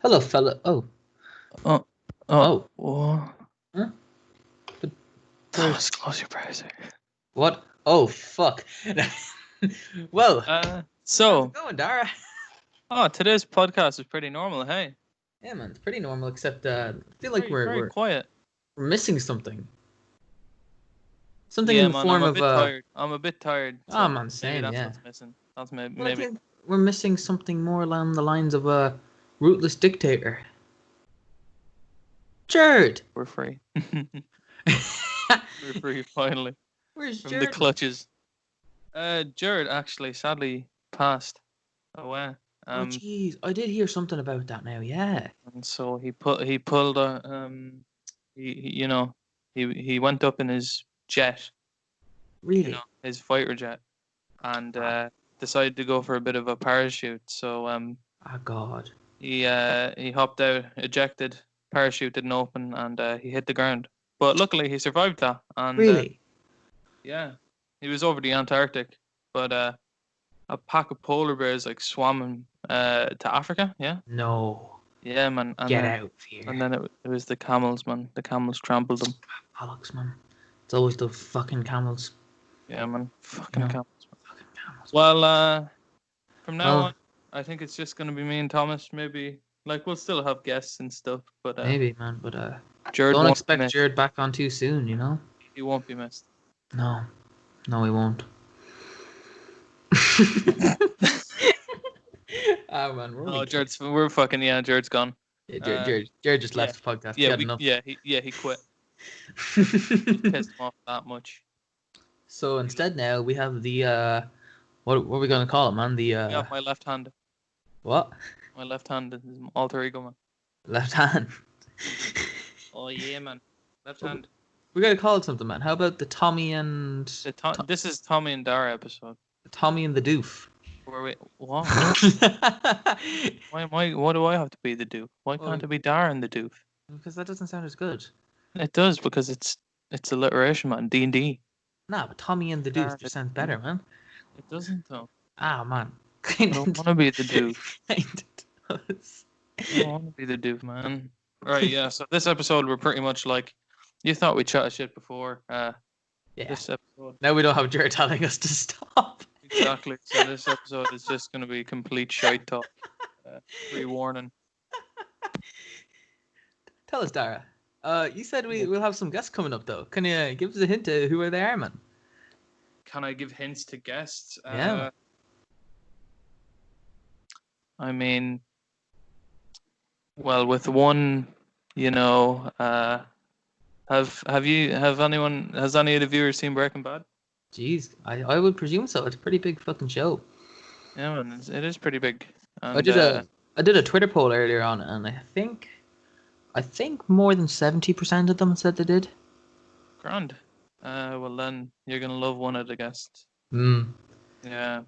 Hello, fella. Oh, Oh, oh. what? Huh? But Thomas, close your browser. what? Oh, fuck. Well, how's So, it going, Darragh? today's podcast is pretty normal, hey? Yeah, man, it's pretty normal. Except I feel like Very we're quiet. missing something. Something in Yeah, the man, I'm form a of bit tired. I'm a bit tired, Oh, so man, maybe same. that's Yeah. what's missing. That's Well, I maybe. think we're missing something more along the lines of a rootless dictator. Gerard. We're free. We're free finally Where's from the Gerard? clutches. Gerard actually sadly passed away. Oh, jeez, I did hear something about that now. Yeah. And so he pulled a he went up in his jet, Really? his fighter jet, and Ah, decided to go for a bit of a parachute. So oh God. he hopped out, ejected, parachute didn't open, and he hit the ground. But luckily he survived that, and Really? yeah, he was over the Antarctic, but a pack of polar bears like swam him to Africa. Yeah, No. yeah, man, Get out of here. and then it was the camels, man. The camels trampled them. Bollocks, man. It's always the fucking camels. Yeah, man, fucking No. camels. Fucking camels. Well, from now Well, on, I think it's just gonna be me and Thomas. Maybe like we'll still have guests and stuff, but maybe, man, but Jared don't won't be expect missed. Jared back on too soon, you know? He won't be missed. No. No, he won't. Oh, man, we're only kidding. We're fucking Jared's gone. Yeah, Jared just left the podcast. He had enough. He quit. Pissed him off that much. So instead now we have the what are we gonna call it, man? The Yeah, my left hand. what? My left hand is alter ego, man. Left hand. Oh yeah, man. Left hand. We gotta call it something, man. How about the Tommy and This is Tommy and Darragh episode. Tommy and the Doof? Where we what? Why am I? Why do I have to be the doof? Why can't it be Darragh and the doof? Because that doesn't sound as good. It does because it's alliteration, man. D&D. Nah, but Tommy and the Doof just sounds better, man. It doesn't though. Ah, man. I don't want to be the doof. Kinda does. I don't want to be the doof, man. Right, yeah. So this episode, we're pretty much like, you thought we chatted shit before. Yeah. This episode. Now we don't have Jared telling us to stop. Exactly. So this episode is just going to be complete shite talk. Pre-warning. Tell us, Darragh. You said we'll have some guests coming up, though. Can you give us a hint to who they are, man? Can I give hints to guests? Yeah. I mean, well, with one, has any of the viewers seen Breaking Bad? Jeez, I would presume so. It's a pretty big fucking show. Yeah, man, it is pretty big. And, I did a Twitter poll earlier on, and I think more than 70% of them said they did. Grand. Well then you're gonna love one of the guests. Yeah.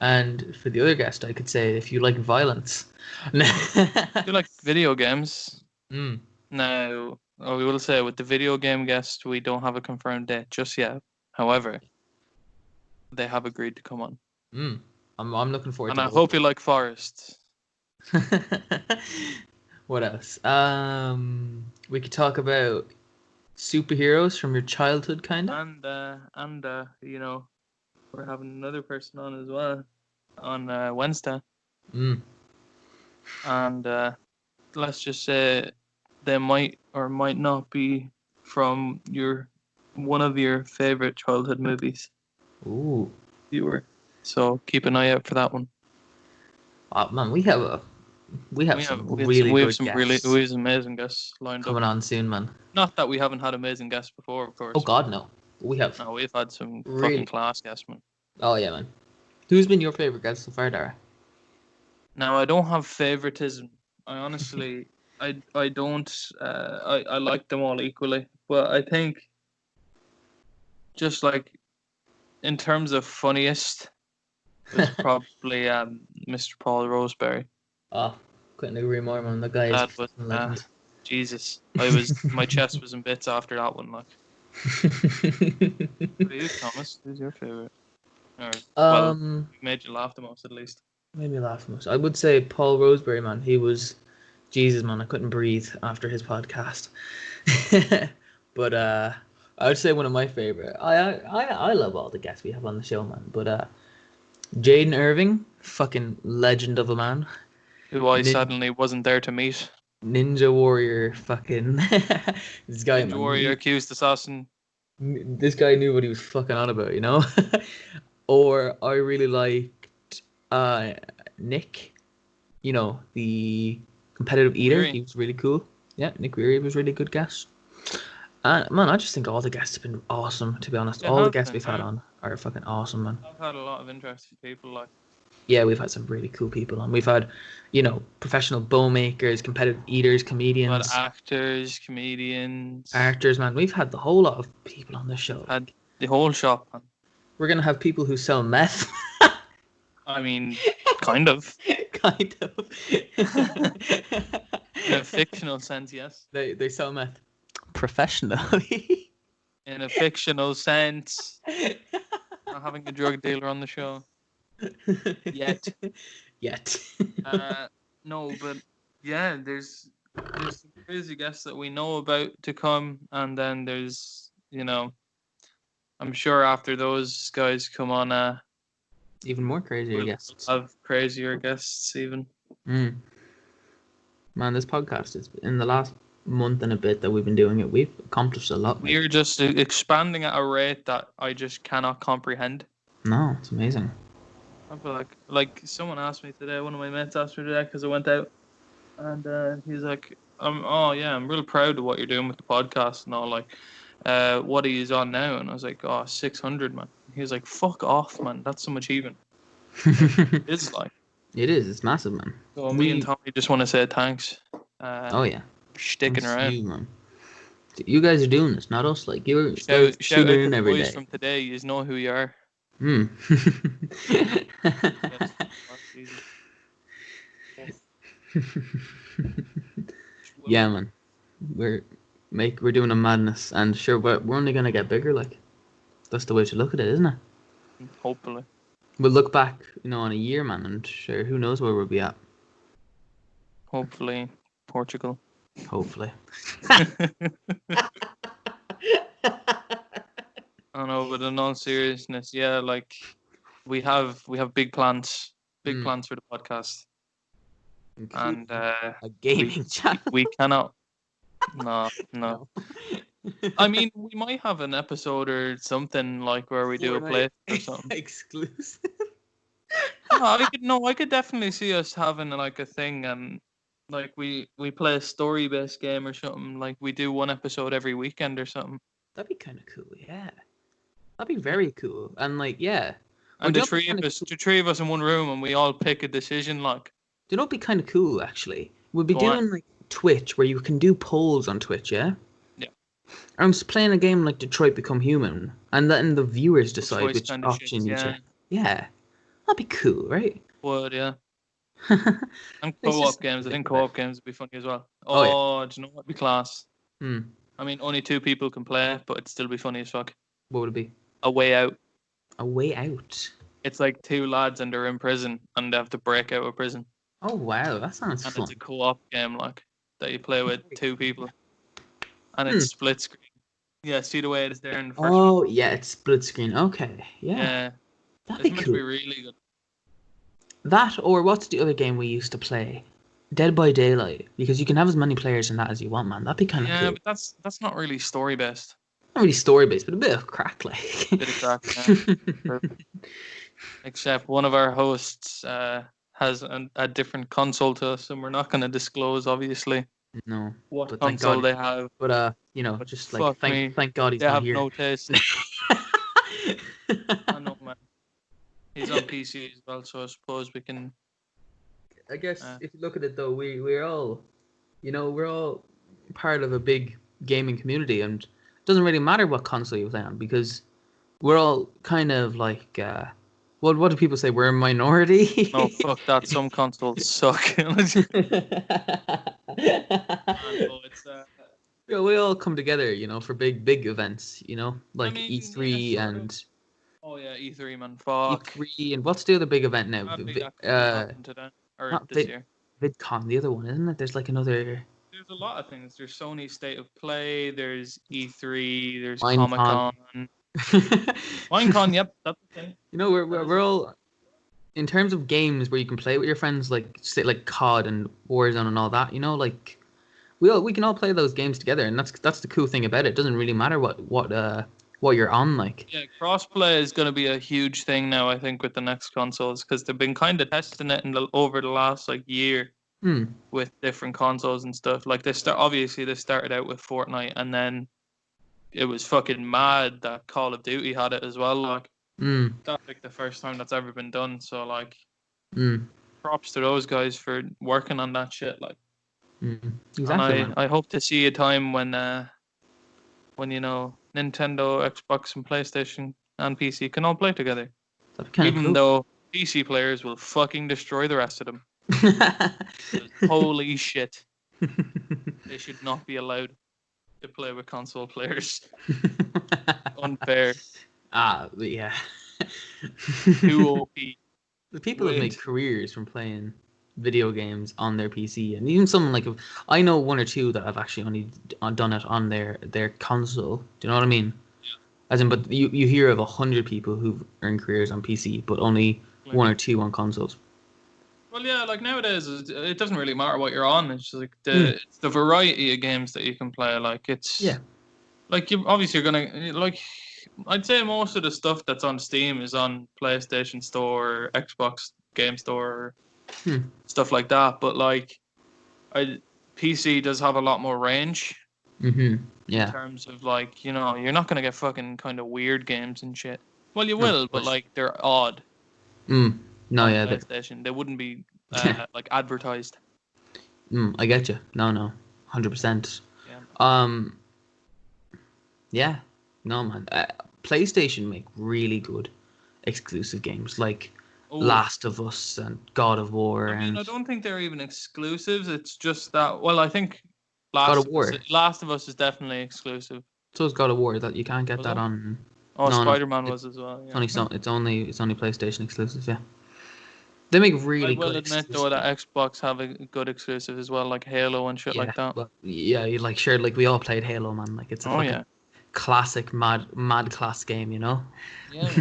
And for the other guest, I could say if you like violence. If you like video games. Mm. Now, we will say with the video game guest, we don't have a confirmed date just yet. However, they have agreed to come on. I'm looking forward to it. And I hope you like Forest. What else? We could talk about superheroes from your childhood, kind of. And we're having another person on as well on Wednesday. And let's just say they might or might not be from one of your favorite childhood movies. Ooh. Viewer. So keep an eye out for that one. Oh, man, we have some amazing guests lined coming up. on soon, man. Not that we haven't had amazing guests before, of course. Oh God, no. We have. No, we've had some Really? fucking class guests, man. Oh yeah, man. Who's been your favorite guest so far, Darragh? Now I don't have favoritism. I honestly, I don't. I like them all equally, but I think just like in terms of funniest, it's probably Mr. Paul Roseberry. Oh, couldn't agree more, man. The guy is That was legend. Jesus. My chest was in bits after that one. Like, what are you, Thomas? Who's your favorite? Or, made you laugh the most, at least. Made me laugh most. I would say Paul Roseberry, man. He was Jesus, man, I couldn't breathe after his podcast. But I would say one of my favorite. I love all the guests we have on the show, man. But Jaden Irving, fucking legend of a man. Who I suddenly wasn't there to meet. Ninja Warrior, fucking this guy, Ninja man. Warrior, accused assassin. This guy knew what he was fucking on about, you know. Or I really liked Nick, you know, the competitive eater. Weary. He was really cool. Yeah, Nick Weary was really good guest. And man, I just think all the guests have been awesome. To be honest, all the guests we've had on are fucking awesome, man. I've had a lot of interesting people, like. Yeah, we've had some really cool people on. We've had, you know, professional bow makers, competitive eaters, comedians, actors, comedians, actors. Man, we've had the whole lot of people on this show. Had the whole shop. Man. We're gonna have people who sell meth. I mean, kind of. Kind of. In a fictional sense, yes. They sell meth professionally. In a fictional sense. Not having a drug dealer on the show. Yet. No, but yeah, there's some crazy guests that we know about to come, and then there's, you know, I'm sure after those guys come on, even more crazier guests. Have crazier guests even. Man, this podcast is in the last month and a bit that we've been doing it. We've accomplished a lot. We're just expanding at a rate that I just cannot comprehend. No, it's amazing. I feel like someone asked me today. One of my mates asked me today because I went out, and he's like, I'm real proud of what you're doing with the podcast and all. Like, what are you on now? And I was like, 600, man. He was like, fuck off, man. That's some achievement. It's like. It is. It's massive, man. So me and Tommy just want to say thanks. Oh yeah. Sticking around. You, man. You guys are doing this, not us. Like you're shout out in the every boys day. from today. You know who you are. Yeah, man. We're doing a madness, and sure, we're only gonna get bigger. Like that's the way to look at it, isn't it? Hopefully. We'll look back, you know, on a year, man, and sure, who knows where we'll be at. Hopefully, Portugal. Hopefully. I know, but in all seriousness, yeah, like we have big plans, plans for the podcast, and a gaming channel. We cannot. No. I mean, we might have an episode or something like where we do a play or something exclusive. I could definitely see us having like a thing, and like we play a story-based game or something. Like we do one episode every weekend or something. That'd be kind of cool, yeah. That'd be very cool, and like, yeah. And the three of us in one room, and we all pick a decision. Like, do you know what'd be kind of cool? Actually, we'd be doing like Twitch, where you can do polls on Twitch, yeah. I'm just playing a game like Detroit Become Human, and letting the viewers decide which option you take. Yeah, that'd be cool, right? Would, yeah. And co-op games. I think co-op games would be funny as well. Oh, do you know what'd be class? I mean, only 2 people can play, but it'd still be funny as fuck. What would it be? A Way Out. A Way Out? It's like 2 lads and they're in prison, and they have to break out of prison. Oh, wow, that sounds fun. And it's a co-op game, like, that you play with 2 people. And it's split screen. Yeah, see the way it is there in the first one? Yeah, it's split screen. Okay, yeah. That'd be cool. Be really good. That, or what's the other game we used to play? Dead by Daylight. Because you can have as many players in that as you want, man. That'd be kind of cool. Yeah, but that's not really story-based. Not really story-based, but a bit of crack, like. A bit of crack, yeah. Except one of our hosts has a different console to us, and we're not going to disclose, obviously. No. What console they have. But you know, just like thank God he's not here. They have no taste. I know, man. He's on PC as well, so I suppose we can. I guess if you look at it though, we're all, you know, we're all part of a big gaming community, and it doesn't really matter what console you play on because we're all kind of like what do people say? We're a minority. No, fuck that. Some consoles suck. We all come together, you know, for big events, you know, like E3 and. Oh yeah, E3, man. Fuck. E3 and what's the other big event now? This year. VidCon, the other one, isn't it? There's like another There's a lot of things. There's Sony State of Play. There's E3. There's Comic Minecon. Con. Minecon, yep, that's the thing. You know, we're all in terms of games where you can play with your friends, like say like COD and Warzone and all that. You know, like we can all play those games together, and that's the cool thing about it. It doesn't really matter what you're on, like. Yeah, crossplay is going to be a huge thing now, I think, with the next consoles, because they've been kind of testing it over the last like year with different consoles and stuff. Like they started out with Fortnite, and then it was fucking mad that Call of Duty had it as well. Like that's like the first time that's ever been done. So like, props to those guys for working on that shit. Like, Exactly. And I hope to see a time when you know Nintendo, Xbox, and PlayStation and PC can all play together. Even though PC players will fucking destroy the rest of them. Holy shit. They should not be allowed to play with console players. Unfair. Yeah. Too OP. The people that make careers from playing video games on their PC, and even someone like I know one or two that have actually only done it on their console. Do you know what I mean? Yeah. As in, but you hear of 100 people who've earned careers on PC, but only one or two on consoles. Well, yeah, like nowadays, it doesn't really matter what you're on. It's just like it's the variety of games that you can play. Like like you're gonna like. I'd say most of the stuff that's on Steam is on PlayStation Store, Xbox Game Store, stuff like that. But like, PC does have a lot more range. Yeah. In terms of like, you know, you're not gonna get fucking kind of weird games and shit. Well, you will, but like they're odd. No, on yeah. PlayStation, they wouldn't be like advertised. I get you. No, 100%. Yeah. Yeah. No, man. PlayStation make really good exclusive games like Last of Us and God of War. I mean, I don't think they're even exclusives. It's just that. Well, I think God of War. Last of Us is definitely exclusive. So is God of War. That you can't get that on. Oh, no, Spider-Man was as well. Yeah. It's only PlayStation exclusive. Yeah. They make really good. I will admit though that Xbox have a good exclusive as well, like Halo and shit like that. But yeah, you like shared like we all played Halo, man. Like it's a classic mad class game, you know. Yeah.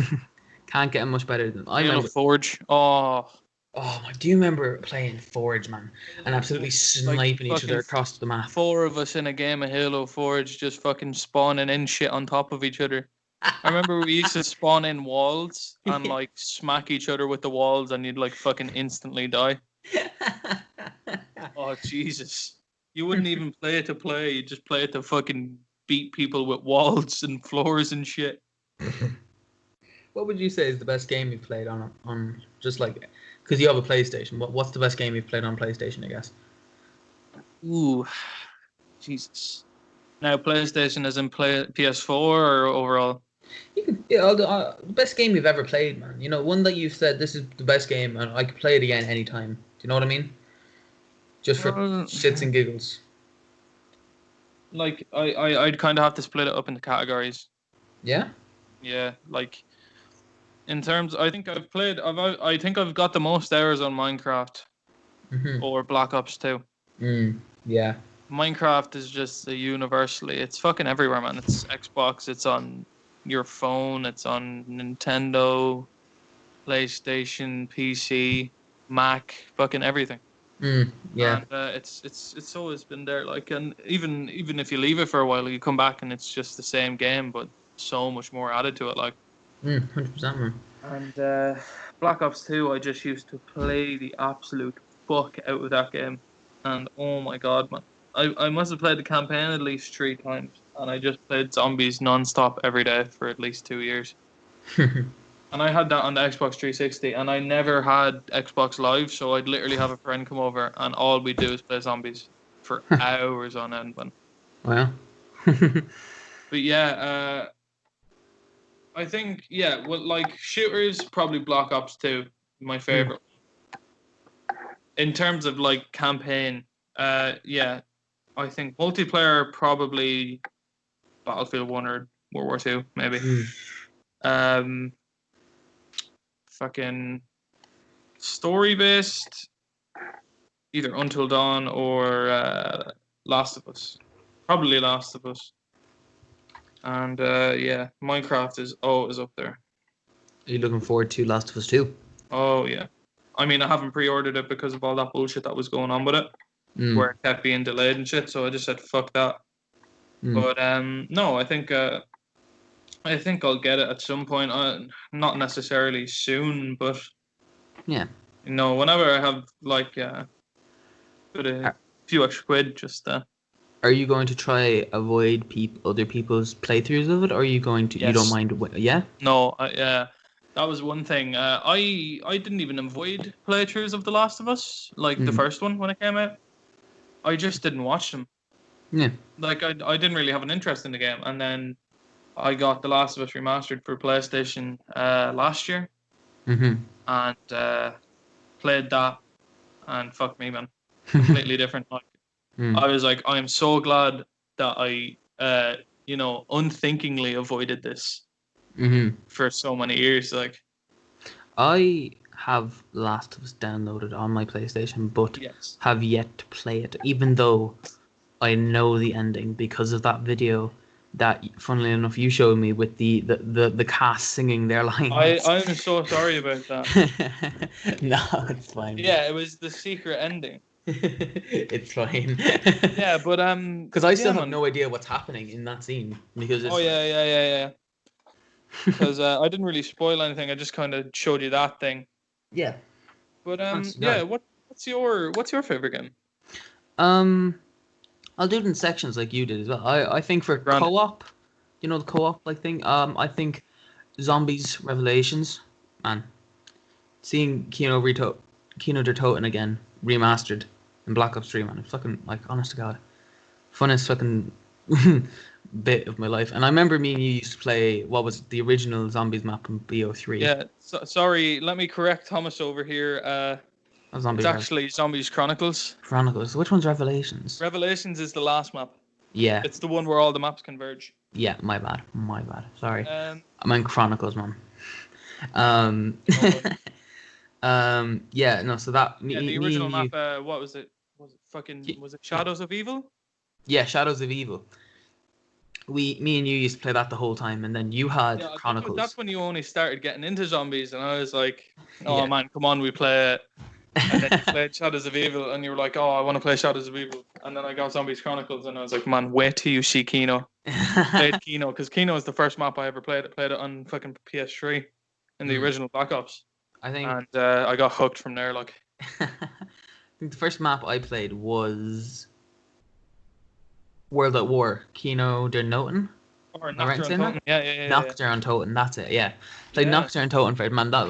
Can't get much better than I Halo Forge. Oh, do you remember playing Forge, man, and absolutely sniping each other across the map? 4 of us in a game of Halo Forge, just fucking spawning in shit on top of each other. I remember we used to spawn in walls and like smack each other with the walls, and you'd like fucking instantly die. Oh Jesus! You wouldn't even play it to play; you just play it to fucking beat people with walls and floors and shit. What would you say is the best game you've played on just like because you have a PlayStation? What's the best game you've played on PlayStation? I guess. Ooh, Jesus! Now PlayStation as in PS4 or overall? The best game you've ever played, man. You know, one that you've said this is the best game, and I could play it again anytime. Do you know what I mean? Just for shits and giggles. Like I'd kind of have to split it up into categories. Yeah. Yeah, like in terms, I think I've got the most hours on Minecraft or Black Ops 2. Yeah. Minecraft is just it's fucking everywhere, man. It's Xbox, it's on your phone, it's on Nintendo, PlayStation, PC, Mac, fucking everything. Yeah. And it's always been there. Like, and even if you leave it for a while, you come back and it's just the same game, but so much more added to it. Like, 100%, man. And Black Ops 2, I just used to play the absolute fuck out of that game, and oh my god, man. I must have played the campaign at least 3 times, and I just played zombies non-stop every day for at least 2 years. And I had that on the Xbox 360, and I never had Xbox Live, so I'd literally have a friend come over, and all we'd do is play zombies for hours on end. Man. Wow. But yeah, I think, well, like, shooters, probably Black Ops 2, my favorite. In terms of, like, campaign, I think multiplayer, probably Battlefield 1 or World War 2, maybe. Fucking story-based, either Until Dawn or Last of Us. Probably Last of Us. And yeah, Minecraft is always up there. Are you looking forward to Last of Us 2? Oh yeah. I mean, I haven't pre-ordered it because of all that bullshit that was going on with it, where it kept being delayed and shit. So I just said fuck that. But no, I think I'll get it at some point. Not necessarily soon, but yeah, whenever I have like a few extra quid, just. Are you going to try avoid other people's playthroughs of it, or are you going to? Yes. You don't mind? Yeah. No, that was one thing. I didn't even avoid playthroughs of The Last of Us, like the first one when it came out. I just didn't watch them. Yeah. Like I didn't really have an interest in the game, and then I got The Last of Us remastered for PlayStation last year, and played that, and fuck me, man, completely different. Like I was like, I am so glad that I unthinkingly avoided this for so many years. Like I have Last of Us downloaded on my PlayStation, but have yet to play it, even though I know the ending because of that video that, funnily enough, you showed me with the cast singing their lines. I'm so sorry about that. No, it's fine. Yeah, it was the secret ending. It's fine. Yeah, but because I still have no idea what's happening in that scene because it's yeah. Because I didn't really spoil anything. I just kind of showed you that thing. Yeah. But yeah. What's your favorite game? I'll do it in sections like you did as well. I think for co-op, the co-op like thing. I think Zombies Revelations, man. Seeing Kino der Toten again remastered in Black Ops 3, man. It's fucking, like, honest to God, funnest fucking bit of my life. And I remember me and you used to play what was the original Zombies map in BO3. Yeah. Sorry, let me correct Thomas over here. It's actually Zombies Chronicles. Chronicles. Which one's Revelations? Revelations is the last map. Yeah. It's the one where all the maps converge. Yeah, my bad. Sorry. I meant Chronicles, man. Yeah, no, so that... the original map, what was it? Was it Shadows of Evil? Yeah, Shadows of Evil. Me and you used to play that the whole time, and then you had Chronicles. That's when you only started getting into zombies, and I was like, oh man, come on, we play it. And then you played Shadows of Evil, and you were like, oh, I want to play Shadows of Evil. And then I got Zombies Chronicles, and I was like, man, wait till you see Kino. Played Kino, because Kino is the first map I ever played. I played it on fucking PS3 in the original Black Ops. I think. And I got hooked from there, like. I think the first map I played was World at War, Kino der Toten. Or Nocturne Toten. Yeah. Nocturne Toten, that's it, yeah. Played Nocturne Toten for it, man. That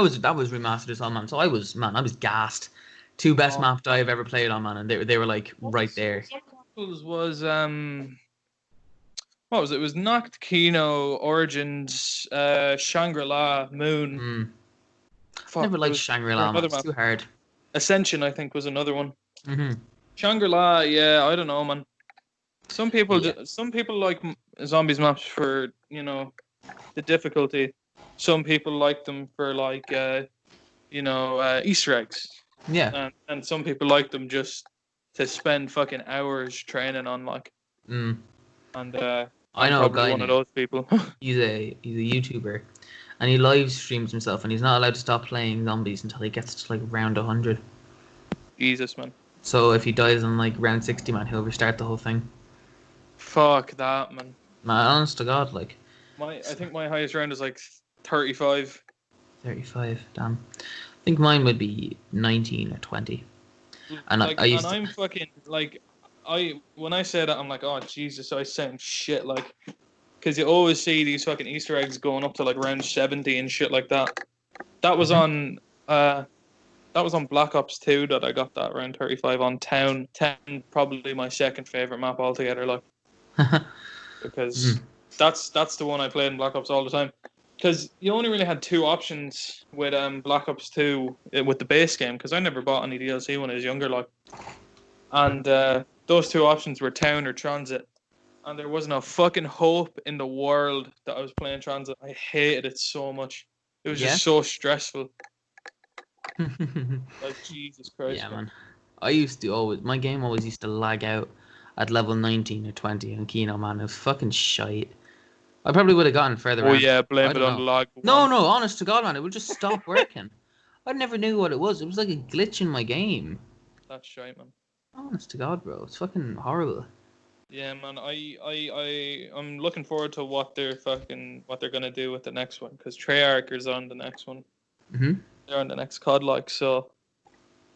was remastered as well, man. So I was gassed. Two best maps I've ever played on, man, and they were like right there. Chronicles was what was it? It was Noct, Kino, Origins, Shangri-La, Moon. Never liked Shangri-La, man. It's too hard. Ascension, I think, was another one. Shangri-La, yeah, I don't know, man. Some people like zombies maps for the difficulty. Some people like them for like Easter eggs. Yeah. And some people like them just to spend fucking hours training on like. And I know a guy. One of those people. He's a YouTuber, and he live streams himself, and he's not allowed to stop playing zombies until he gets to like round 100. Jesus, man. So if he dies on like round 60, man, he'll restart the whole thing. Fuck that, man. Man, honest to God, like. I think my highest round is like 35. 35, damn. I think mine would be 19 or 20. And like, I'm fucking like, when I say that, I'm like, oh Jesus, I sound shit, like, because you always see these fucking Easter eggs going up to like round 70 and shit like that. That was on Black Ops 2 that I got that round 35 on Town. 10, probably my second favorite map altogether, like, because that's the one I played in Black Ops all the time. Because you only really had two options with Black Ops 2 with the base game, because I never bought any DLC when I was younger, like, and those two options were Town or Transit, and there wasn't a fucking hope in the world that I was playing Transit. I hated it so much. It was just so stressful. Like, Jesus Christ. Yeah, man. My game always used to lag out at level 19 or 20 on Kino, man. It was fucking shite. I probably would have gotten further Oh around. yeah, I blame it don't on the know. lag. No, honest to God, man, it would just stop working. I never knew what it was. It was like a glitch in my game. That's shite, man. Honest to God, bro. It's fucking horrible. Yeah, man. I'm looking forward to what they're gonna do with the next one, because Treyarch is on the next one. Mhm. They're on the next COD, like so.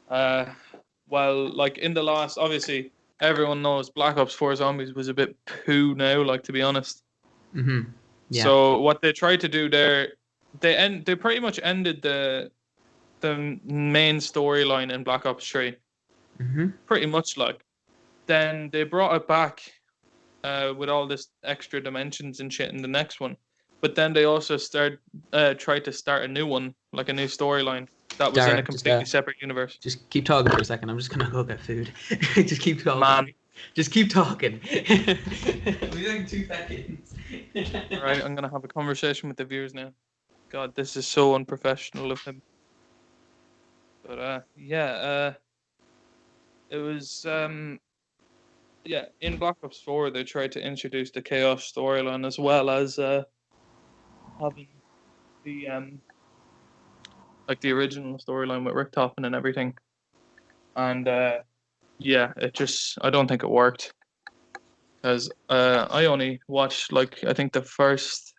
Well, like in the last, obviously, everyone knows Black Ops 4 Zombies was a bit poo now, like, to be honest. Mhm. Yeah. So what they tried to do there, they pretty much ended the main storyline in Black Ops 3. Mhm. Pretty much, like. Then they brought it back with all this extra dimensions and shit in the next one. But then they also tried to start a new one, like a new storyline that was in a Darragh, completely separate universe. just keep talking for a second. I'm just gonna go get food. Just keep talking. Man. Just keep talking. We're like 2 seconds. Right, I'm gonna have a conversation with the viewers now. God, this is so unprofessional of him. But it was in Black Ops 4 they tried to introduce the Chaos storyline as well as having the like the original storyline with Rick Toppin and everything. And I don't think it worked, because I only watched, like, I think must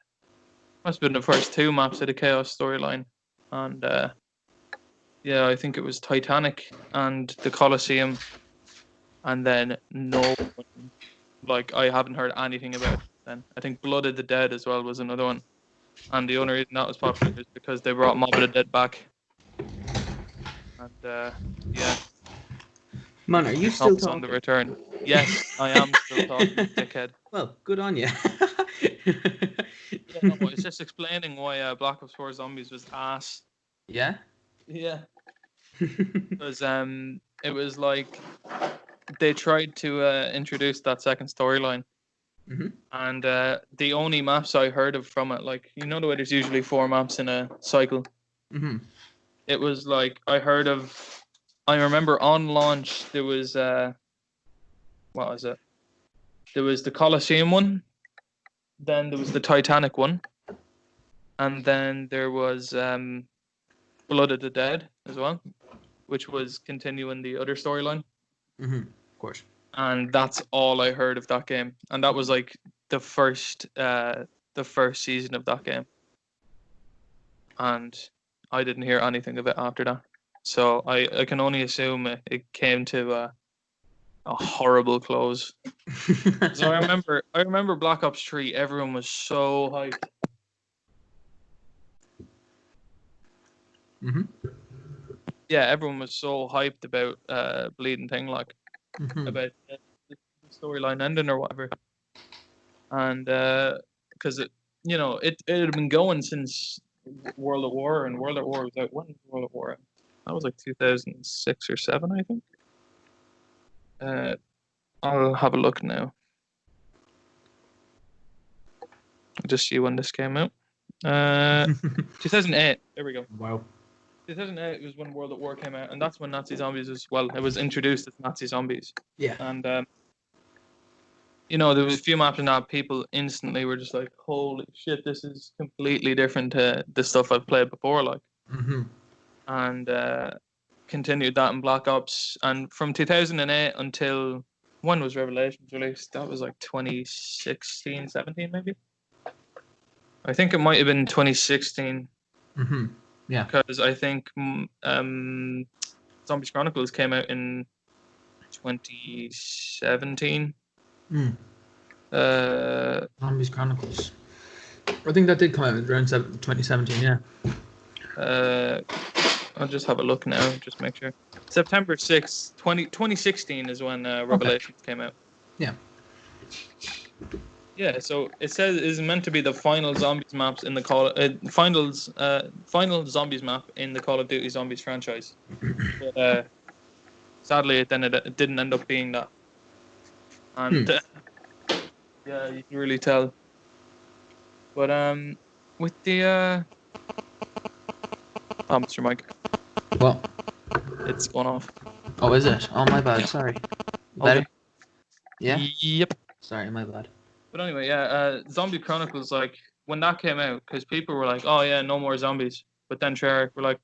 have been the first 2 maps of the Chaos storyline, and I think it was Titanic and the Colosseum, and then I haven't heard anything about it then. I think Blood of the Dead as well was another one, and the only reason that was popular is because they brought Mob of the Dead back, and Man, are you still talking? On the return. Yes, I am still talking, dickhead. Well, good on you. Yeah, no, it's just explaining why Black Ops 4 Zombies was ass. Yeah? Yeah. Because it was like they tried to introduce that second storyline. Mm-hmm. And the only maps I heard of from it, like, you know the way there's usually 4 maps in a cycle? Mm-hmm. It was like I remember on launch there was what was it? There was the Colosseum one, then there was the Titanic one, and then there was Blood of the Dead as well, which was continuing the other storyline. Mm-hmm. Of course. And that's all I heard of that game, and that was like the first season of that game, and I didn't hear anything of it after that. So I can only assume it came to a horrible close. So I remember Black Ops 3. Everyone was so hyped. Mm-hmm. Yeah, everyone was so hyped about Bleeding Thing, like, Mm-hmm. about the storyline ending or whatever. And because it had been going since World at War, and World at War was out. When was World at War out? That was like 2006 or 7, I think. I'll have a look now. I'll just see when this came out. 2008. There we go. Wow. 2008 was when World at War came out, and that's when Nazi Zombies it was introduced as Nazi Zombies. Yeah. And there was a few maps in that people instantly were just like, holy shit, this is completely different to the stuff I've played before, like. Mm-hmm. And continued that in Black Ops, and from 2008 until when was Revelations released? That was like 2016, 17 maybe. I think it might have been 2016. Mm-hmm. Yeah. Because I think Zombies Chronicles came out in 2017. Zombies Chronicles. I think that did come out around 2017, yeah. I'll just have a look now, just make sure. September 6th, 2016 is when Revelations came out. Yeah. Yeah, so it says it is meant to be the final zombies maps in the final zombies map in the Call of Duty Zombies franchise. But sadly, it didn't end up being that. And yeah, you can really tell. But with the Mr. Mike. What? It's gone off. Oh, is it? Oh, my bad. Sorry. Okay. Better? Yeah? Yep. Sorry, my bad. But anyway, yeah, Zombie Chronicles, like, when that came out, because people were like, oh, yeah, no more zombies. But then Treyarch were like,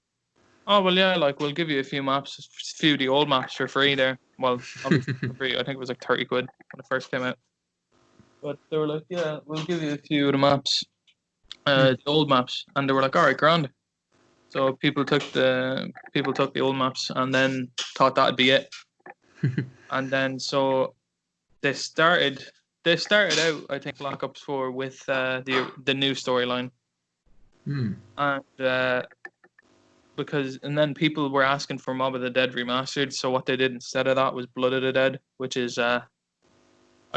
oh, well, yeah, like, we'll give you a few maps, a few of the old maps for free there. Well, obviously for free. I think it was like 30 quid when it first came out. But they were like, yeah, we'll give you a few of the maps, the old maps. And they were like, all right, grand. So people took the old maps and then thought that'd be it. And then so they started out, I think, Black Ops 4 with the new storyline. And and then people were asking for Mob of the Dead remastered, so what they did instead of that was Blood of the Dead, which is I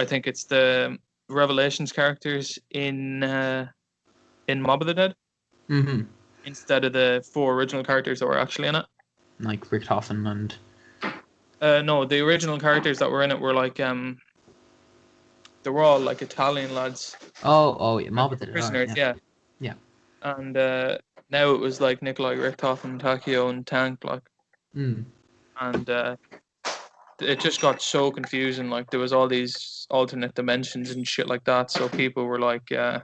think it's the Revelations characters in Mob of the Dead. Instead of the 4 original characters that were actually in it. Like Richtofen and... no, the original characters that were in it were like they were all like Italian lads. Oh, yeah, Mob of the Dead. Prisoners, yeah. And now it was like Nikolai Richtofen, Takio, and Tank, like. And it just got so confusing. Like there was all these alternate dimensions and shit like that. So people were like, "What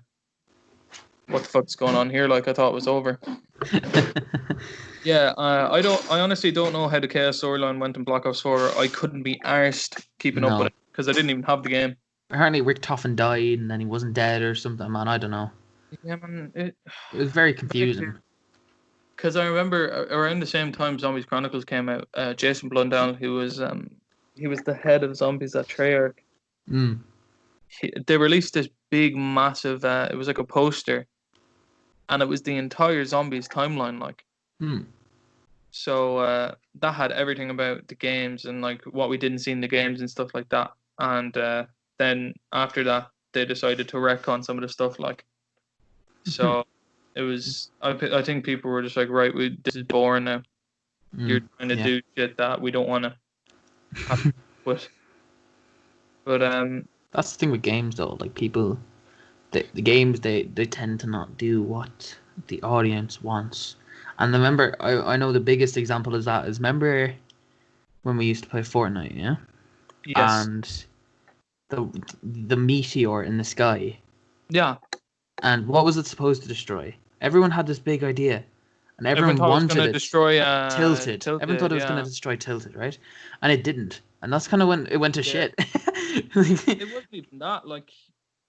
the fuck's going on here?" Like I thought it was over. Yeah, I honestly don't know how the Chaos storyline went in Black Ops 4. I couldn't be arsed keeping up with it because I didn't even have the game. Apparently Richtofen died and then he wasn't dead or something, man. I don't know. Yeah, man. It was very confusing. Because I remember around the same time Zombies Chronicles came out, Jason Blundell, who was the head of Zombies at Treyarch. They released this big, massive. It was like a poster, and it was the entire Zombies timeline, like. So that had everything about the games and like what we didn't see in the games and stuff like that. And then after that, they decided to retcon some of the stuff, like. So it was. I think people were just like, right, this is boring now. You're trying to do shit that we don't want to have. But that's the thing with games, though. Like people, the games they tend to not do what the audience wants. And remember, I know the biggest example of that is remember when we used to play Fortnite, yeah? Yes. And the meteor in the sky. Yeah. And what was it supposed to destroy? Everyone had this big idea. And everyone wanted it to destroy Tilted. Everyone thought it was going to destroy Tilted, right? And it didn't. And that's kind of when it went to shit. It wasn't even that. Like,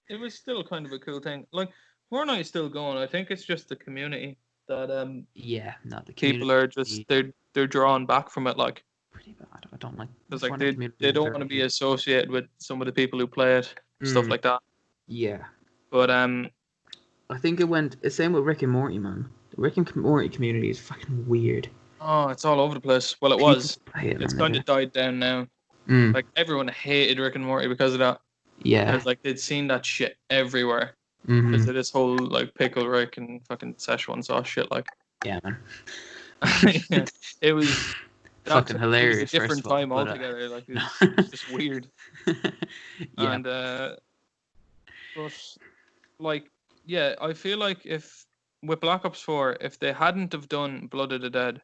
it was still kind of a cool thing. Like, Fortnite is still going. I think it's just the community that the people are just they're drawn back from it. Like, pretty bad. I don't like. Because like they don't want to be associated with some of the people who play it, stuff like that. Yeah. But I think it went the same with Rick and Morty, man. The Rick and Morty community is fucking weird. Oh, it's all over the place. Well, it's kind of died down now. Like everyone hated Rick and Morty because of that. Yeah. Because like they'd seen that shit everywhere. Because of this whole like pickle Rick and fucking Szechuan sauce shit. Like. Yeah, man. It was fucking hilarious. It was a different time altogether. Like it was just weird. Yeah. And but like I feel like if with Black Ops 4, if they hadn't have done Blood of the Dead,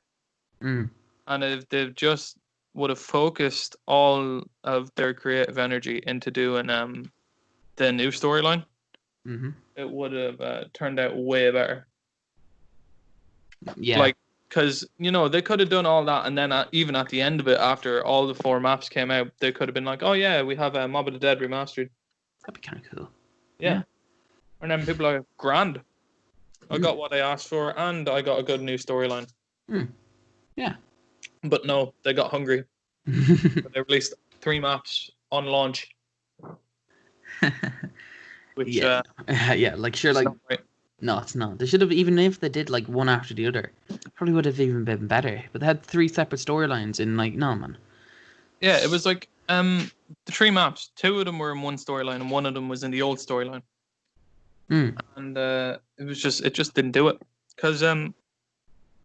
and if they just would have focused all of their creative energy into doing the new storyline, it would have turned out way better. Yeah. Like, because, they could have done all that, and then even at the end of it, after all the 4 maps came out, they could have been like, oh yeah, we have Mob of the Dead remastered. That'd be kind of cool. Yeah. And then people are like, grand. I got what I asked for, and I got a good new storyline. Yeah. But no, they got hungry. They released 3 maps on launch. Which, like, sure, like... Right. No, it's not. They should have, even if they did like one after the other, probably would have even been better. But they had 3 separate storylines in like, no, man. Yeah, it was like the 3 maps. 2 of them were in one storyline, and 1 of them was in the old storyline. And it just didn't do it because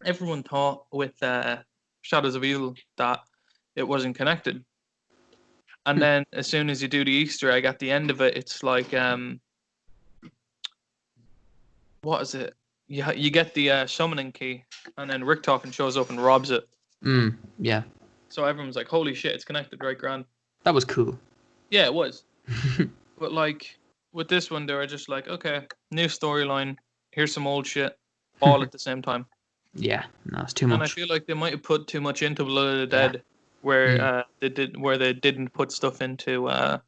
everyone thought with Shadows of Evil that it wasn't connected. And then as soon as you do the Easter egg at the end of it, it's like what is it? You get the summoning key, and then Richtofen shows up and robs it. Yeah. So everyone's like, "Holy shit, it's connected, right, grand." That was cool. Yeah, it was. But like with this one, they were just like, "Okay, new storyline. Here's some old shit, all at the same time." Yeah, no, it's too much. And I feel like they might have put too much into Blood of the Dead, where they didn't put stuff into. I'm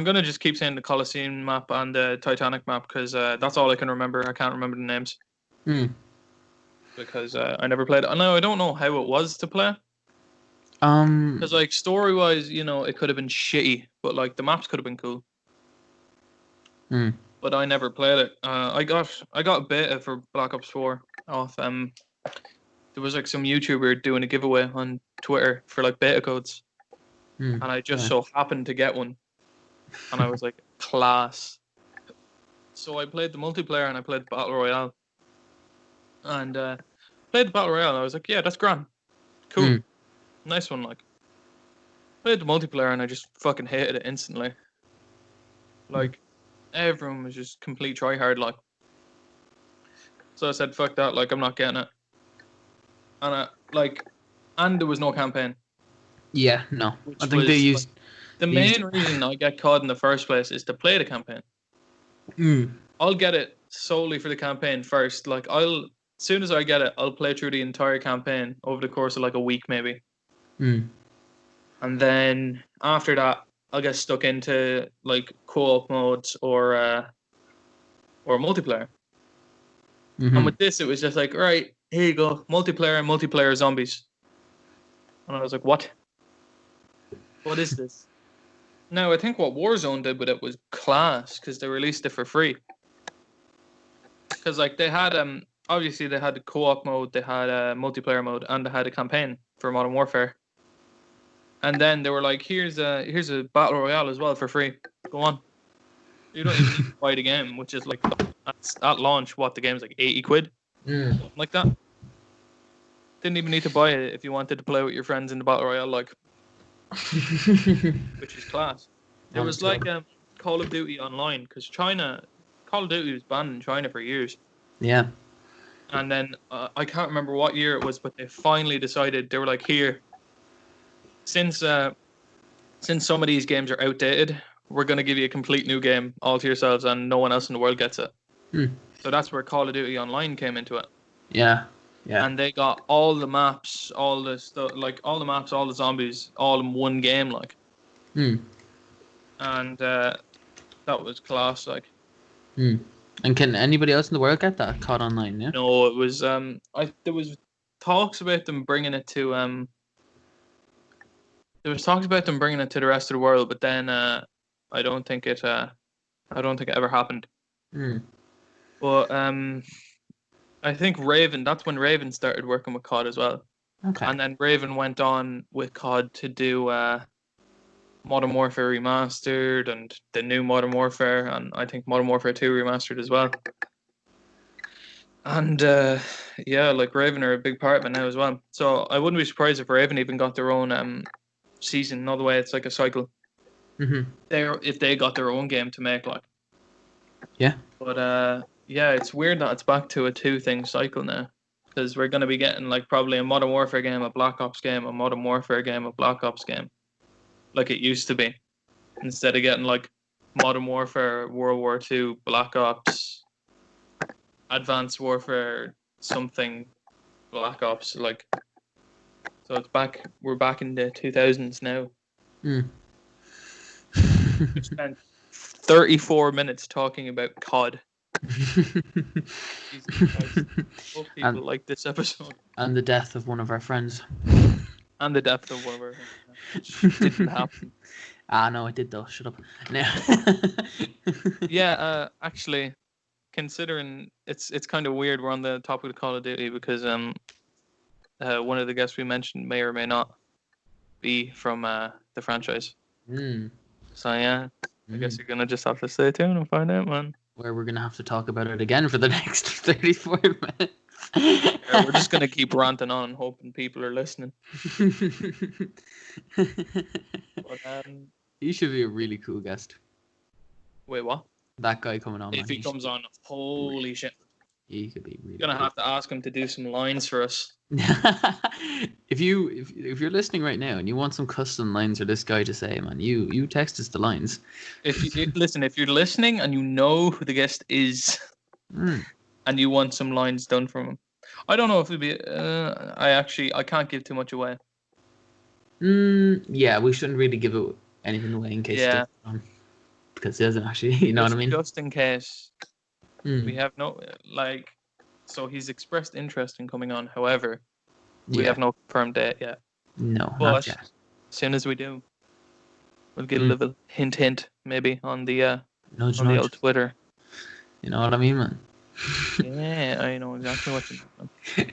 gonna just keep saying the Colosseum map and the Titanic map because that's all I can remember. I can't remember the names. Because I never played it. No, I don't know how it was to play. Because like story wise, it could have been shitty, but like the maps could have been cool. But I never played it. I got a beta for Black Ops 4 off. There was like some YouTuber doing a giveaway on Twitter for like beta codes, and I just so happened to get one, and I was like, class. So I played the multiplayer and I played the Battle Royale, and played the Battle Royale. And I was like, yeah, that's grand, cool, nice one. Like, played the multiplayer and I just fucking hated it instantly. Like, everyone was just complete tryhard, like. So I said, fuck that, like, I'm not getting it. And and there was no campaign. Yeah, no. I think they used... The main reason I get COD in the first place is to play the campaign. I'll get it solely for the campaign first. Like, as soon as I get it, I'll play through the entire campaign over the course of like a week, maybe. And then after that, I'll get stuck into like co-op modes or multiplayer. And with this, it was just like, right, here you go, multiplayer zombies. And I was like, what? What is this? Now, I think what Warzone did with it was class because they released it for free. Because like they had obviously they had the co-op mode, they had a multiplayer mode, and they had a campaign for Modern Warfare. And then they were like, here's a battle royale as well for free. Go on. You don't even need to buy the game, which is like at launch, what the game's like 80 quid, something like that. Didn't even need to buy it if you wanted to play with your friends in the battle royale, like, which is class. It was like Call of Duty Online because Call of Duty was banned in China for years. Yeah. And then I can't remember what year it was, but they finally decided, they were like, here, since some of these games are outdated, we're going to give you a complete new game all to yourselves and no one else in the world gets it. So that's where Call of Duty Online came into it. Yeah. And they got all the maps, all the stuff, like all the maps, all the zombies, all in one game, like. And that was class, like. And can anybody else in the world get that COD Online? Yeah. No, it was there was talks about them bringing it to There was talks about them bringing it to the rest of the world, but then I don't think it ever happened. But I think Raven. That's when Raven started working with COD as well. Okay. And then Raven went on with COD to do Modern Warfare Remastered and the new Modern Warfare, and I think Modern Warfare 2 Remastered as well. And yeah, like Raven are a big part of it now as well. So I wouldn't be surprised if Raven even got their own season. Another way, it's like a cycle. If they got their own game to make, like. Yeah. But yeah, it's weird that it's back to a 2-thing cycle now, because we're gonna be getting like probably a Modern Warfare game, a Black Ops game, a Modern Warfare game, a Black Ops game, like it used to be, instead of getting like Modern Warfare, World War II, Black Ops, Advanced Warfare, something, Black Ops, like. So it's back. We're back in the 2000s now. We spent 34 minutes talking about COD. Jesus Christ. Hope people like this episode. And the death of one of our friends. And the death of one of our friends. Which didn't happen. No, it did though. Shut up. No. Yeah, actually, considering it's kind of weird we're on the topic of Call of Duty because one of the guests we mentioned may or may not be from the franchise. So yeah, I guess you're gonna just have to stay tuned and find out, man. Where we're gonna have to talk about it again for the next 34 minutes. Yeah, we're just gonna keep ranting on and hoping people are listening. But, he should be a really cool guest. Wait, what? That guy coming on. If he comes on, holy shit. He could be really Gonna have to ask him to do some lines for us. if you're listening right now and you want some custom lines for this guy to say, man, you text us the lines. If you're listening and you know who the guest is, and you want some lines done from him, I don't know if it'd be. I can't give too much away. Yeah, we shouldn't really give anything away in case. Yeah. Because he doesn't actually, you know what I mean? Just in case. We have no so he's expressed interest in coming on. However, we have no confirmed date yet. No, but not yet. As soon as we do, we'll get a little hint, maybe on the nudge. The old Twitter. You know what I mean, man? Yeah, I know exactly what you mean.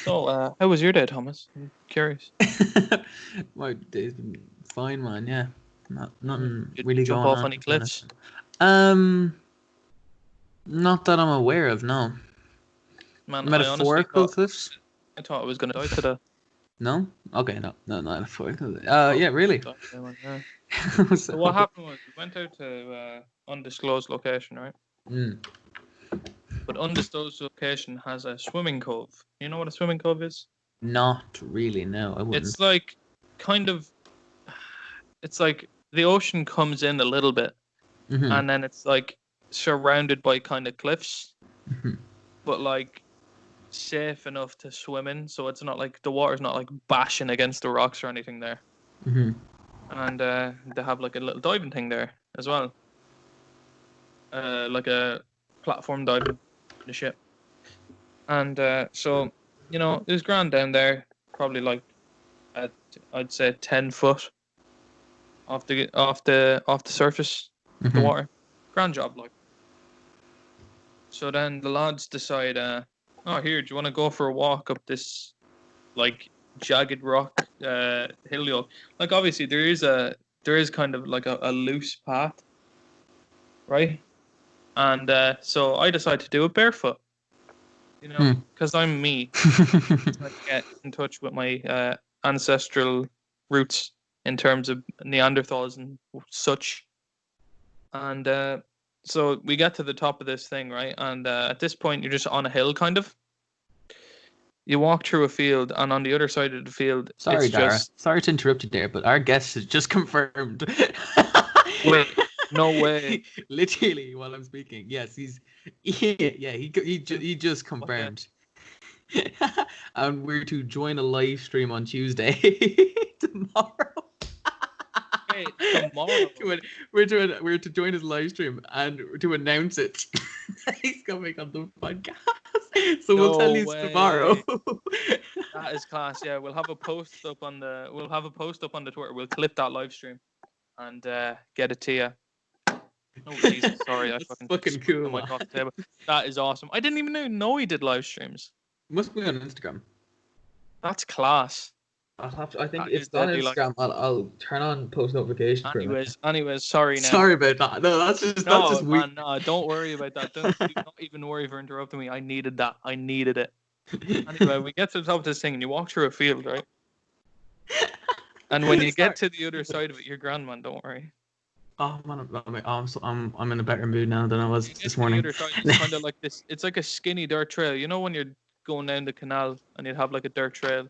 So, how was your day, Thomas? I'm curious. My day's been fine, man. Yeah, nothing Did really you jump going off on. any cliffs? Not that I'm aware of. No. Man, Metaphorical cliffs? I thought I was gonna die today. No? Okay, no, not metaphorical. Yeah, really. So what happened was we went out to undisclosed location, right? But undisclosed location has a swimming cove. You know what a swimming cove is? Not really, no, I wouldn't. It's like it's like the ocean comes in a little bit, and then it's like surrounded by kind of cliffs, but like safe enough to swim in. So it's not like the water's not like bashing against the rocks or anything there. And they have like a little diving thing there as well, like a platform diving the ship. And so it was grand down there, probably like I'd say 10 foot off the surface of the water. Grand job, like. So then the lads decide, here, do you want to go for a walk up this like jagged rock hill yoke? Like obviously there is kind of like a loose path, right? And so I decide to do it barefoot, because I'm me. I get in touch with my ancestral roots in terms of Neanderthals and such. And so we get to the top of this thing, right? And at this point, you're just on a hill, kind of. You walk through a field, and on the other side of the field, sorry, Darragh. Sorry to interrupt you there, but our guest has just confirmed. Wait, no way. Literally, while I'm speaking, yes, he just confirmed. And we're to join a live stream on Tuesday tomorrow. Wait, tomorrow? We're to join his live stream and to announce it. He's coming on the podcast. So we'll tell you tomorrow. That is class. Yeah, we'll have a post up on the Twitter. We'll clip that live stream and get it to you. Oh Jesus, sorry, I fucking cool. My coffee table. That is awesome. I didn't even know he did live streams. Must be on Instagram. That's class. I think it's on Instagram. I'll turn on post notifications. Anyways, sorry now. Sorry about that. No, that's just weird. No, don't worry about that. Do not even worry for interrupting me. I needed that. I needed it. Anyway, we get to the top of this thing and you walk through a field, right? And when you get to the other side of it, you're grand, man. Don't worry. Oh man, I'm in a better mood now than I was this morning. The other side, it's kind of like this. It's like a skinny dirt trail. You know when you're going down the canal and you'd have like a dirt trail,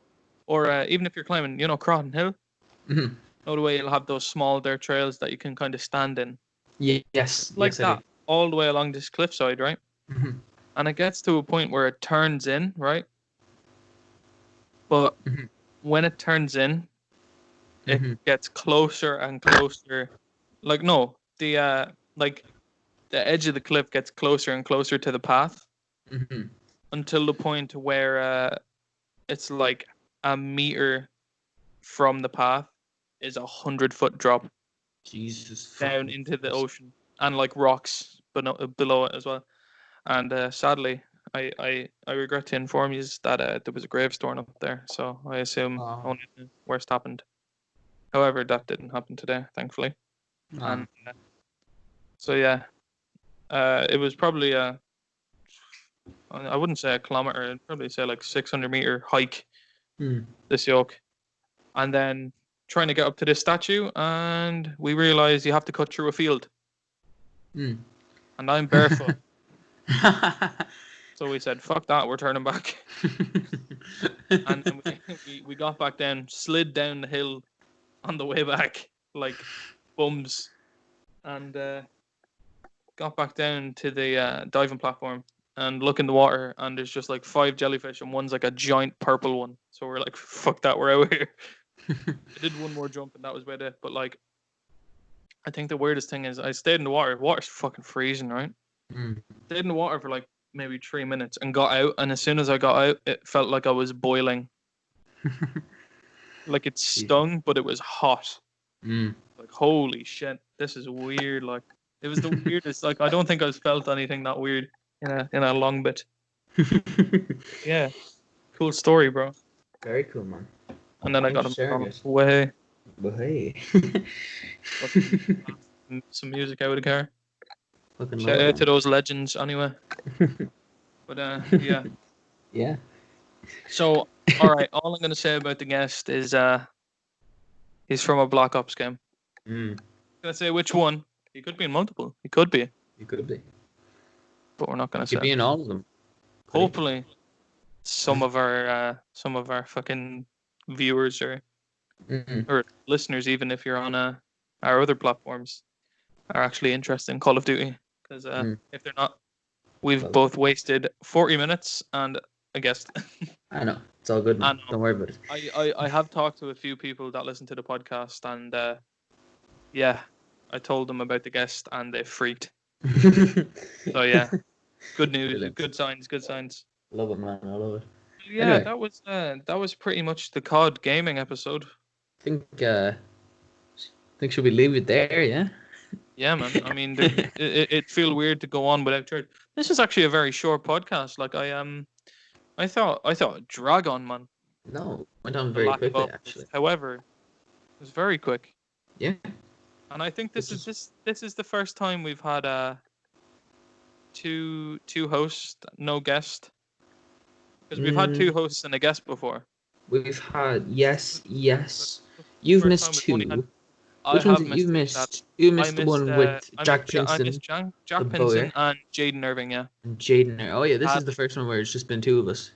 or even if you're climbing, Croton Hill. Know the way you'll have those small dirt trails that you can kind of stand in. Yes, like that, all the way along this cliffside, right? And it gets to a point where it turns in, right? But when it turns in, it gets closer and closer. Like the edge of the cliff gets closer and closer to the path, until the point where it's like a meter from the path is 100-foot drop. Jesus. Down into the ocean, and like rocks below it as well. And sadly, I regret to inform you that there was a gravestone up there. So I assume only the worst happened. However, that didn't happen today, thankfully. And so yeah, it was probably I wouldn't say a kilometer. I'd probably say like 600-meter hike. This yoke, and then trying to get up to this statue, and we realized you have to cut through a field. And I'm barefoot. So we said, fuck that, we're turning back. And then we got back down, slid down the hill on the way back, like bums, and got back down to the diving platform and look in the water, and there's just like 5 jellyfish, and one's like a giant purple one. So we're like, fuck that, we're out here. I did one more jump, and that was about it. But like, I think the weirdest thing is I stayed in the water. Water's fucking freezing, right? Stayed in the water for like maybe 3 minutes and got out. And as soon as I got out, it felt like I was boiling. Like it stung, but it was hot. Like, holy shit, this is weird. Like, it was the weirdest. Like, I don't think I've felt anything that weird in a long bit. Yeah, cool story, bro. Very cool, man. And then I got him away. But hey, some music out of the car. fucking Shout out to those legends, anyway. But yeah. Yeah. So, all right. All I'm gonna say about the guest is he's from a Black Ops game. Can I say which one? He could be in multiple. He could be. He could be. But we're not gonna He say. could be in all of them. Hopefully, some of our fucking viewers or listeners, even if you're on our other platforms, are actually interested in Call of Duty. Because if they're not, we've both wasted 40 minutes and a guest. I know. It's all good, man. Don't worry about it. I have talked to a few people that listen to the podcast, and yeah, I told them about the guest, and they freaked. So yeah, good news, brilliant. Good signs. Love it, man. I love it. Yeah, anyway, that was pretty much the COD gaming episode. Think should we leave it there? Yeah. Yeah, man. I mean, it feels weird to go on without Gerard. This is actually a very short podcast. Like I thought drag on, man. No, went on very quickly actually. However, it was very quick. Yeah. And I think this is the first time we've had two hosts, no guest. Because we've had 2 hosts and a guest before. We've had yes. You've missed 2. Which ones have you missed? You missed the one with Jack Pinson. I missed Jack Pinson and Jaden Irving, yeah. And Jaden. Oh yeah, this is the first one where it's just been 2 of us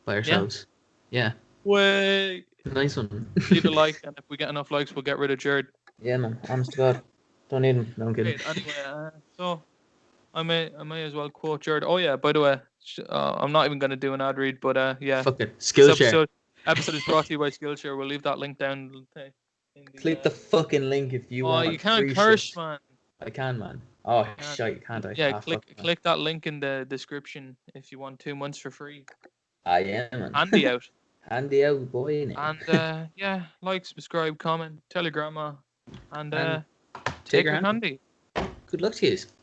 by ourselves. Yeah. Way. Nice one. Leave a like, and if we get enough likes, we'll get rid of Gerard. Yeah, man. Honest to God, don't need him. No, I'm kidding. Anyway, so I may as well quote Gerard. Oh yeah, by the way, I'm not even going to do an ad read, but yeah. Fuck it. Skillshare. Episode is brought to you by Skillshare. We'll leave that link down. Click the fucking link if you want. Oh, you can't curse, man. I can, man. Oh, shit, can't I? Yeah, click that link in the description if you want 2 months for free. Yeah, man. Handy out. Handy out, boy. And yeah, like, subscribe, comment, tell your grandma, and take her handy. Good luck to you.